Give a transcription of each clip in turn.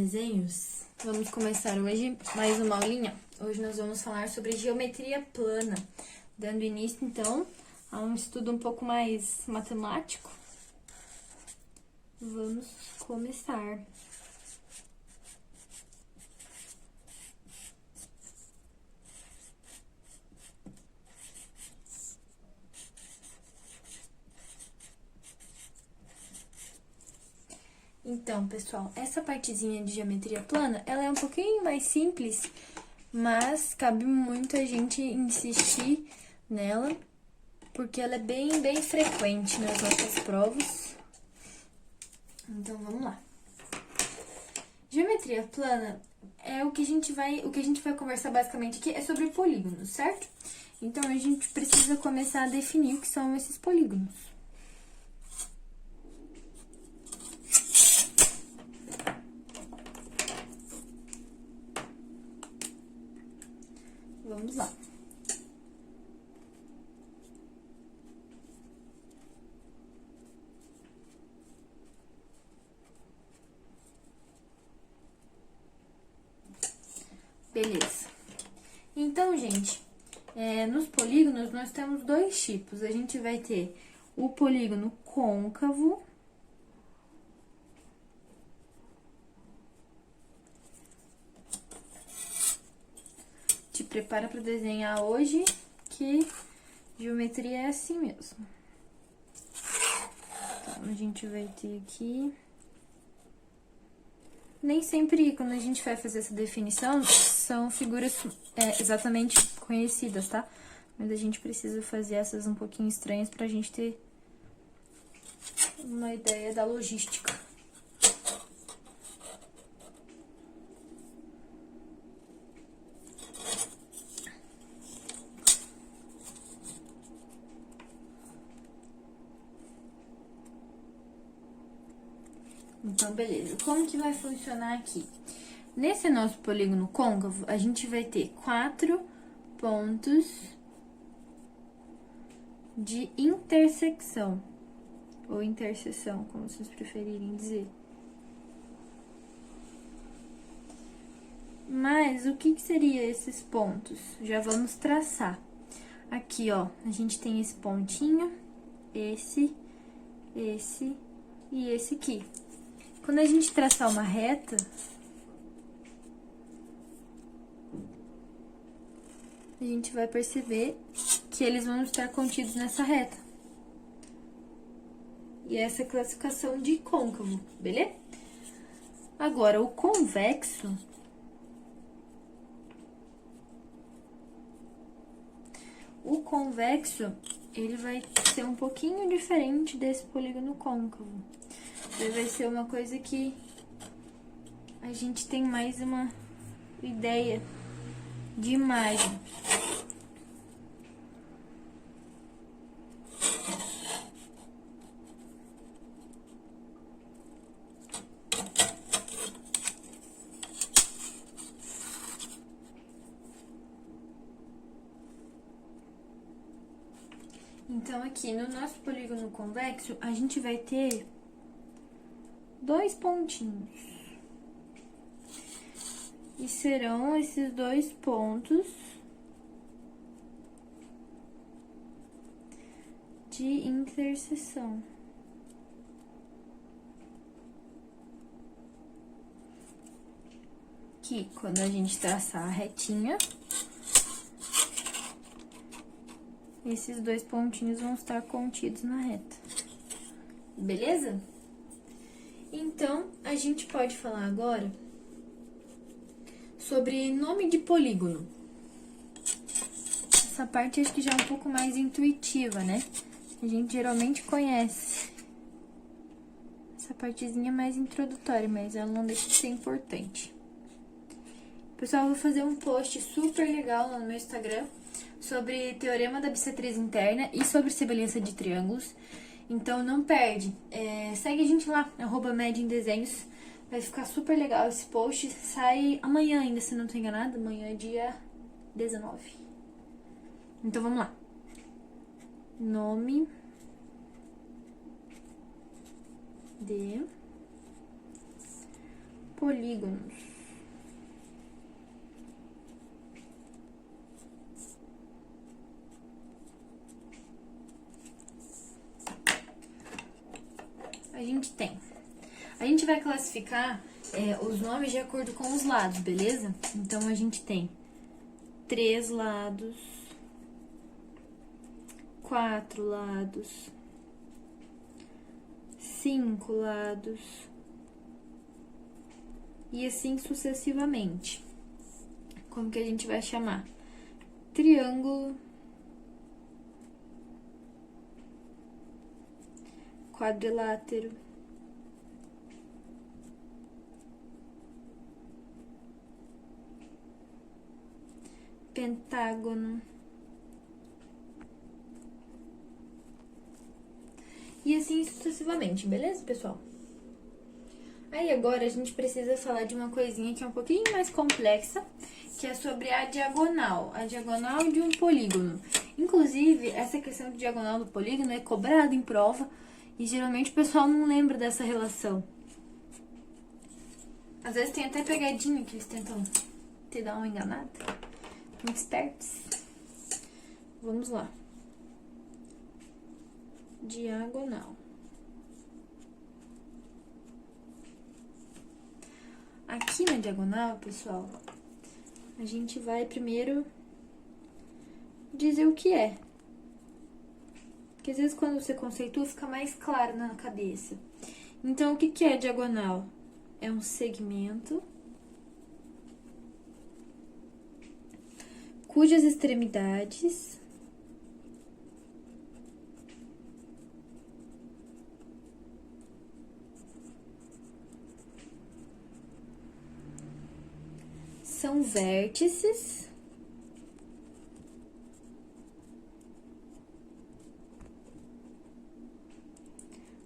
Desenhos. Vamos começar hoje mais uma aulinha. Hoje nós vamos falar sobre geometria plana, dando início, então, a um estudo um pouco mais matemático. Vamos começar. Então, pessoal, essa partezinha de geometria plana, ela é um pouquinho mais simples, mas cabe muito a gente insistir nela, porque ela é bem frequente nas nossas provas. Então, vamos lá. Geometria plana é o que a gente vai conversar basicamente aqui é sobre polígonos, certo? Então, a gente precisa começar a definir o que são esses polígonos. Vamos lá. Beleza. Então, gente, nos polígonos nós temos dois tipos. A gente vai ter o polígono côncavo te prepara para desenhar hoje, que geometria é assim mesmo. Então, a gente vai ter aqui... Nem sempre, quando a gente vai fazer essa definição, são figuras exatamente conhecidas, tá? Mas a gente precisa fazer essas um pouquinho estranhas pra gente ter uma ideia da logística. Então, beleza. Como que vai funcionar aqui? Nesse nosso polígono côncavo, a gente vai ter 4 pontos de intersecção, ou interseção, como vocês preferirem dizer. Mas, o que seria esses pontos? Já vamos traçar. Aqui, ó, a gente tem esse pontinho, esse e esse aqui. Quando a gente traçar uma reta, a gente vai perceber que eles vão estar contidos nessa reta. E essa é a classificação de côncavo, beleza? Agora, o convexo... O convexo, ele vai ser um pouquinho diferente desse polígono côncavo. Ele vai ser uma coisa que a gente tem mais uma ideia de imagem. Então, aqui no nosso polígono convexo, a gente vai ter 2 pontinhos. E serão esses 2 pontos de interseção. Que quando a gente traçar a retinha, esses 2 pontinhos vão estar contidos na reta. Beleza? Então, a gente pode falar agora sobre nome de polígono. Essa parte acho que já é um pouco mais intuitiva, né? A gente geralmente conhece. Essa partezinha é mais introdutória, mas ela não deixa de ser importante. Pessoal, eu vou fazer um post super legal lá no meu Instagram sobre teorema da bissetriz interna e sobre semelhança de triângulos. Então, não perde. Segue a gente lá, @medindesenhos. Vai ficar super legal esse post. Sai amanhã ainda, se não tô enganada. Amanhã é dia 19. Então, vamos lá. Nome de polígonos. A gente vai classificar os nomes de acordo com os lados, beleza? Então, a gente tem 3 lados, 4 lados, 5 lados, e assim sucessivamente. Como que a gente vai chamar? Triângulo, quadrilátero, pentágono, e assim sucessivamente, beleza, pessoal? Aí agora a gente precisa falar de uma coisinha que é um pouquinho mais complexa, que é sobre a diagonal de um polígono. Inclusive, essa questão de diagonal do polígono é cobrada em prova e geralmente o pessoal não lembra dessa relação. Às vezes tem até pegadinha que eles tentam te dar uma enganada. Muito espertos. Vamos lá. Diagonal. Aqui na diagonal, pessoal, a gente vai primeiro dizer o que é. Porque às vezes quando você conceitua, fica mais claro na cabeça. Então, o que é diagonal? É um segmento cujas extremidades são vértices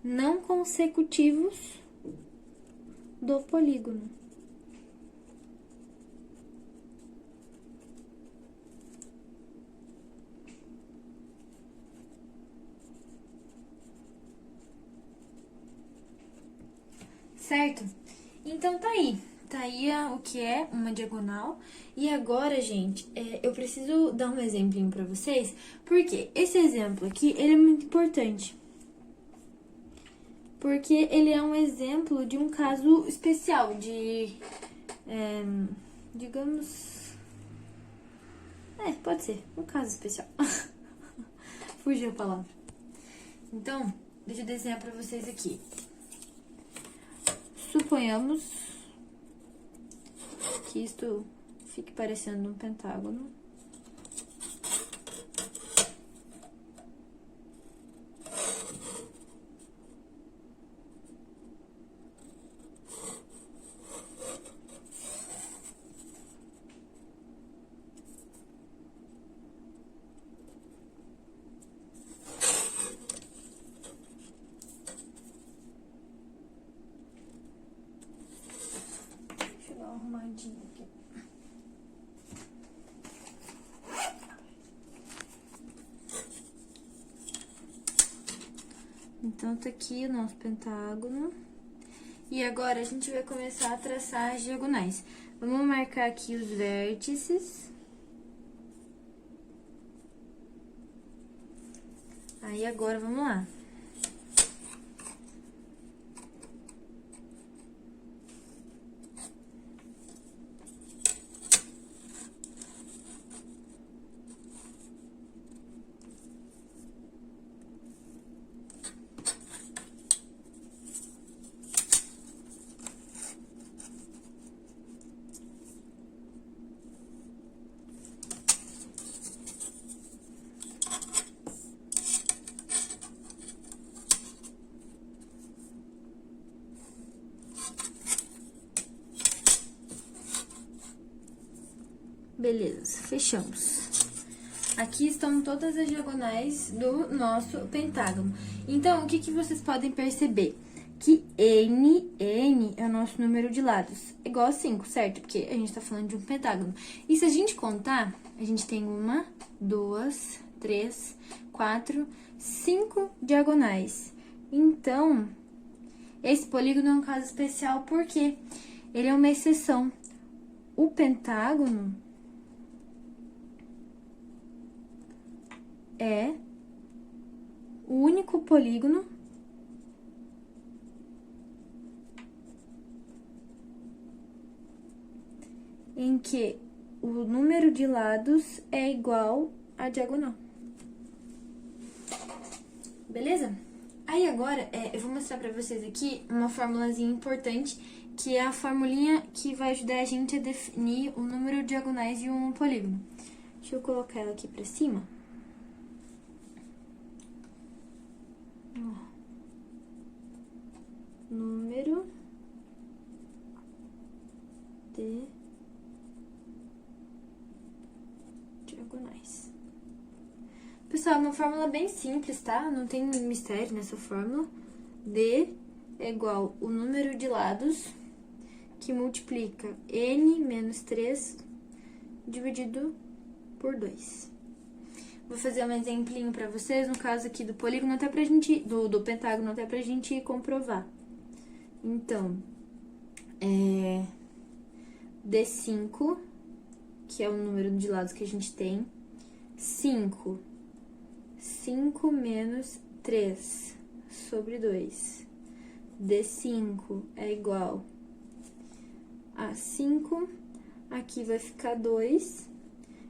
não consecutivos do polígono. Certo? Então, tá aí. Tá aí o que é uma diagonal. E agora, gente, eu preciso dar um exemplinho pra vocês, porque esse exemplo aqui, ele é muito importante. Porque ele é um exemplo de um caso especial, digamos... pode ser, um caso especial. Fugiu a palavra. Então, deixa eu desenhar pra vocês aqui. Suponhamos que isto fique parecendo um pentágono. Arrumadinho aqui. Então, tá aqui o nosso pentágono. E agora, a gente vai começar a traçar as diagonais. Vamos marcar aqui os vértices. Aí, agora, vamos lá. Beleza, fechamos. Aqui estão todas as diagonais do nosso pentágono. Então, o que vocês podem perceber? Que N é o nosso número de lados. É igual a 5, certo? Porque a gente tá falando de um pentágono. E se a gente contar, a gente tem 1, 2, 3, 4, 5 diagonais. Então, esse polígono é um caso especial porque ele é uma exceção. O pentágono é o único polígono em que o número de lados é igual à diagonal. Beleza? Aí agora, eu vou mostrar pra vocês aqui uma formulazinha importante, que é a formulinha que vai ajudar a gente a definir o número de diagonais de um polígono. Deixa eu colocar ela aqui pra cima. Número de diagonais. Pessoal, é uma fórmula bem simples, tá? Não tem mistério nessa fórmula. D é igual o número de lados que multiplica n menos 3 dividido por 2. Vou fazer um exemplinho pra vocês, no caso aqui do polígono, até pra gente, do pentágono, até pra gente comprovar. Então, D5, que é o número de lados que a gente tem, 5 menos 3 sobre 2. D5 é igual a 5, aqui vai ficar 2,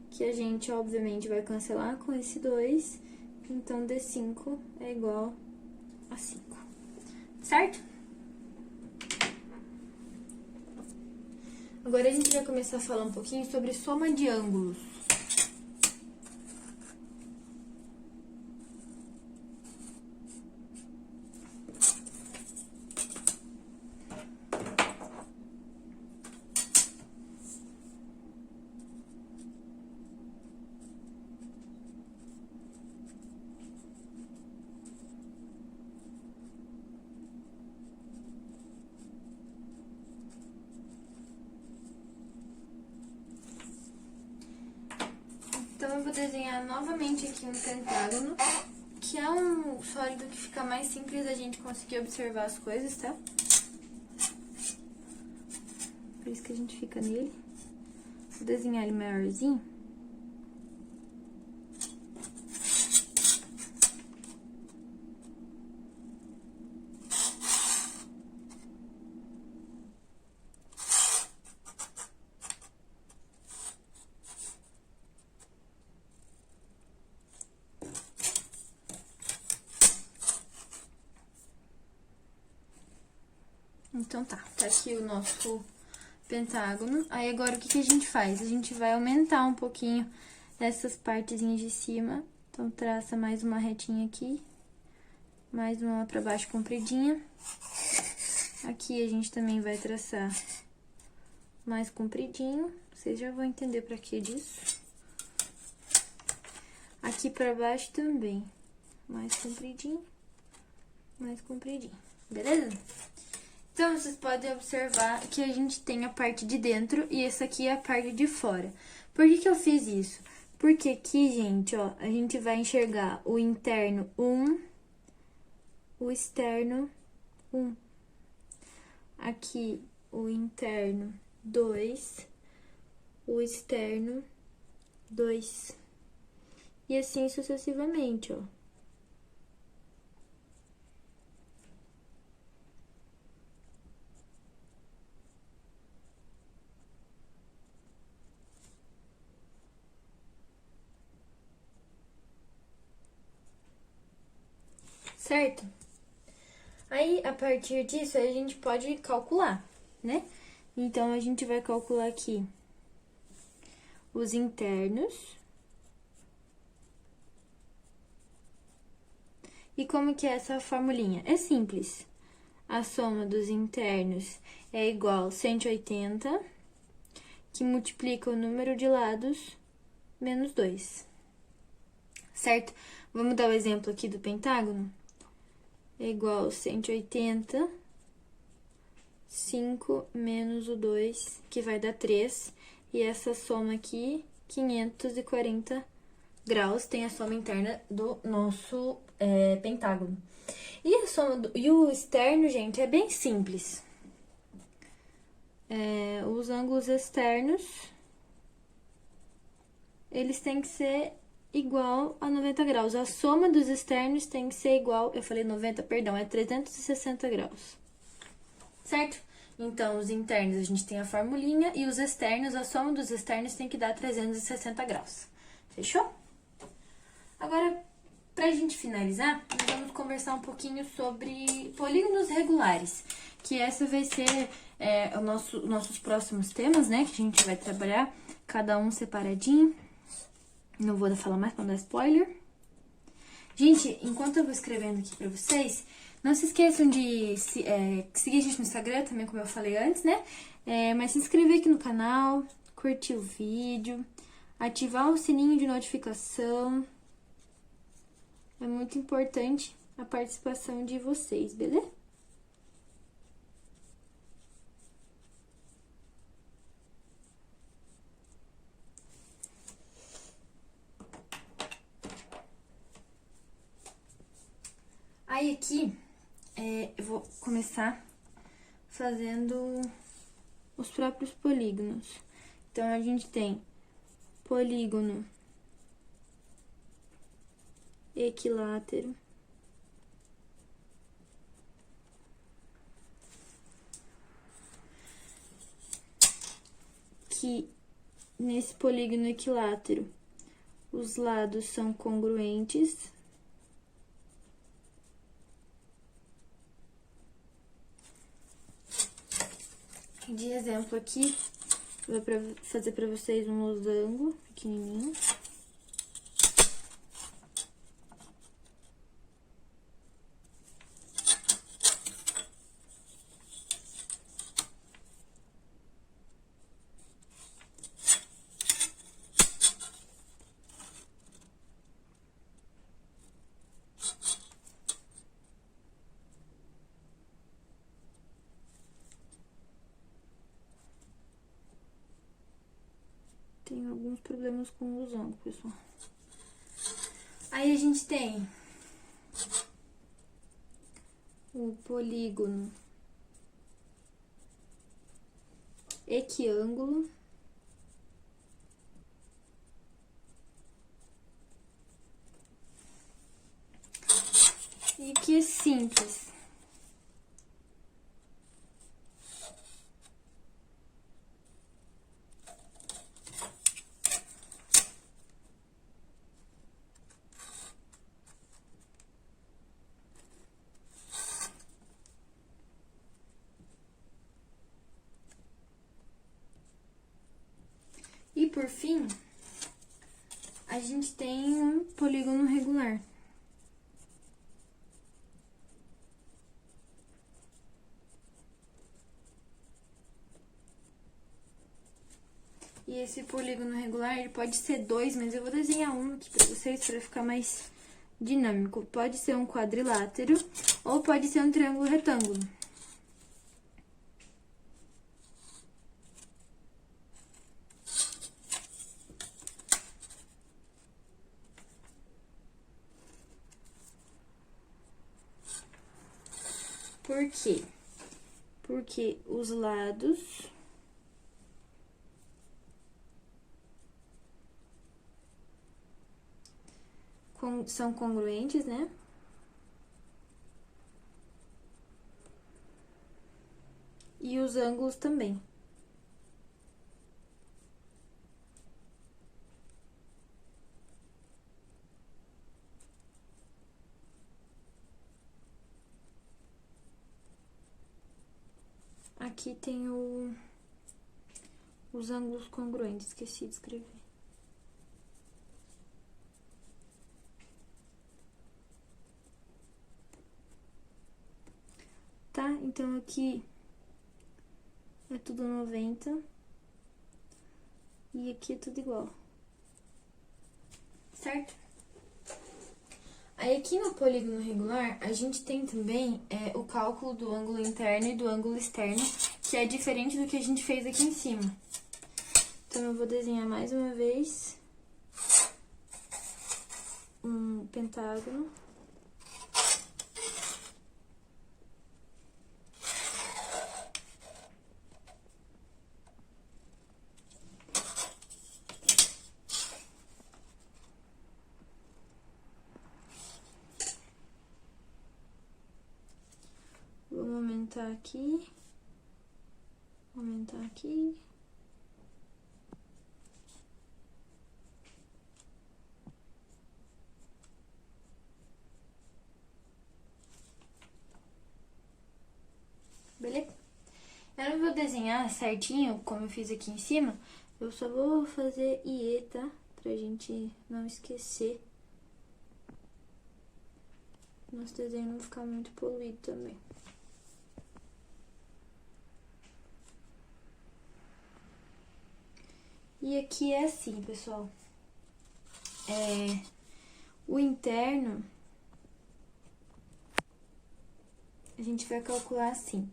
que a gente, obviamente, vai cancelar com esse 2, então D5 é igual a 5, certo? Agora a gente vai começar a falar um pouquinho sobre soma de ângulos. Então, eu vou desenhar novamente aqui um pentágono, que é um sólido que fica mais simples a gente conseguir observar as coisas, tá? Por isso que a gente fica nele. Vou desenhar ele maiorzinho. Então tá aqui o nosso pentágono. Aí agora o que a gente faz? A gente vai aumentar um pouquinho essas partezinhas de cima. Então traça mais uma retinha aqui, mais uma lá pra baixo compridinha. Aqui a gente também vai traçar mais compridinho, vocês já vão entender pra que disso. Aqui pra baixo também, mais compridinho, beleza? Então, vocês podem observar que a gente tem a parte de dentro e essa aqui é a parte de fora. Por que eu fiz isso? Porque aqui, gente, ó, a gente vai enxergar o interno 1, o externo 1. Aqui, o interno 2, o externo 2. E assim sucessivamente, ó. Certo? Aí, a partir disso, a gente pode calcular, né? Então, a gente vai calcular aqui os internos. E como que é essa formulinha? É simples. A soma dos internos é igual a 180, que multiplica o número de lados menos 2. Certo? Vamos dar o exemplo aqui do pentágono? É igual a 180, 5 menos o 2, que vai dar 3. E essa soma aqui, 540 graus, tem a soma interna do nosso pentágono. E a soma e o externo, gente, é bem simples. os ângulos externos, eles têm que ser igual a 90 graus. A soma dos externos tem que ser igual, eu falei 90, perdão, é 360 graus. Certo? Então, os internos a gente tem a formulinha e os externos, a soma dos externos tem que dar 360 graus. Fechou? Agora, pra gente finalizar, nós vamos conversar um pouquinho sobre polígonos regulares, que essa vai ser nossos próximos temas, né, que a gente vai trabalhar, cada um separadinho. Não vou falar mais pra não dar spoiler. Gente, enquanto eu vou escrevendo aqui pra vocês, não se esqueçam de seguir a gente no Instagram, também como eu falei antes, né? Mas se inscrever aqui no canal, curtir o vídeo, ativar o sininho de notificação. É muito importante a participação de vocês, beleza? Aí aqui, eu vou começar fazendo os próprios polígonos. Então, a gente tem polígono equilátero, que nesse polígono equilátero os lados são congruentes. De exemplo aqui, vou fazer pra vocês um losango pequenininho. Tenho alguns problemas com o losango, pessoal. Aí a gente tem o polígono equiângulo. E que é simples. E por fim, a gente tem um polígono regular. E esse polígono regular, ele pode ser dois, mas eu vou desenhar um aqui pra vocês, pra ficar mais dinâmico. Pode ser um quadrilátero ou pode ser um triângulo retângulo. Por quê? Porque os lados são congruentes, né? E os ângulos também. Aqui tem os ângulos congruentes, esqueci de escrever. Tá? Então, aqui é tudo 90. E aqui é tudo igual. Certo? Aí, aqui no polígono regular, a gente tem também o cálculo do ângulo interno e do ângulo externo, que é diferente do que a gente fez aqui em cima. Então, eu vou desenhar mais uma vez um pentágono. aumentar aqui. Aumentar aqui. Beleza? Eu não vou desenhar certinho, como eu fiz aqui em cima. Eu só vou fazer IE, tá? Pra gente não esquecer. Nosso desenho não ficar muito poluído também. E aqui é assim, pessoal. O interno, a gente vai calcular assim.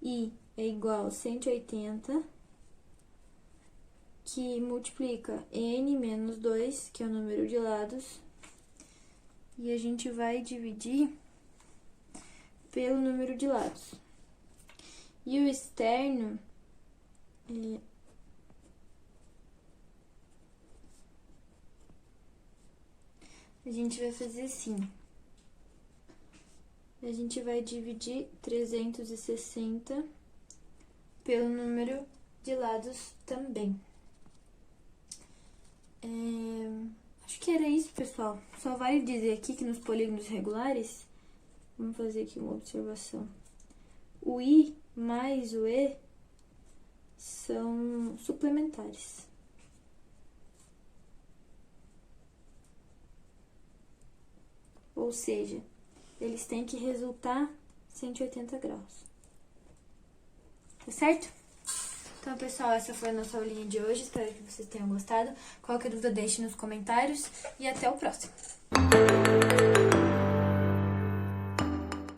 I é igual a 180, que multiplica N menos 2, que é o número de lados, e a gente vai dividir pelo número de lados. E o externo, a gente vai fazer assim. A gente vai dividir 360 pelo número de lados também. Acho que era isso, pessoal. Só vale dizer aqui que nos polígonos regulares, vamos fazer aqui uma observação. O I mais o E são suplementares. Ou seja, eles têm que resultar 180 graus. Tá certo? Então, pessoal, essa foi a nossa aulinha de hoje. Espero que vocês tenham gostado. Qualquer dúvida, deixe nos comentários. E até o próximo.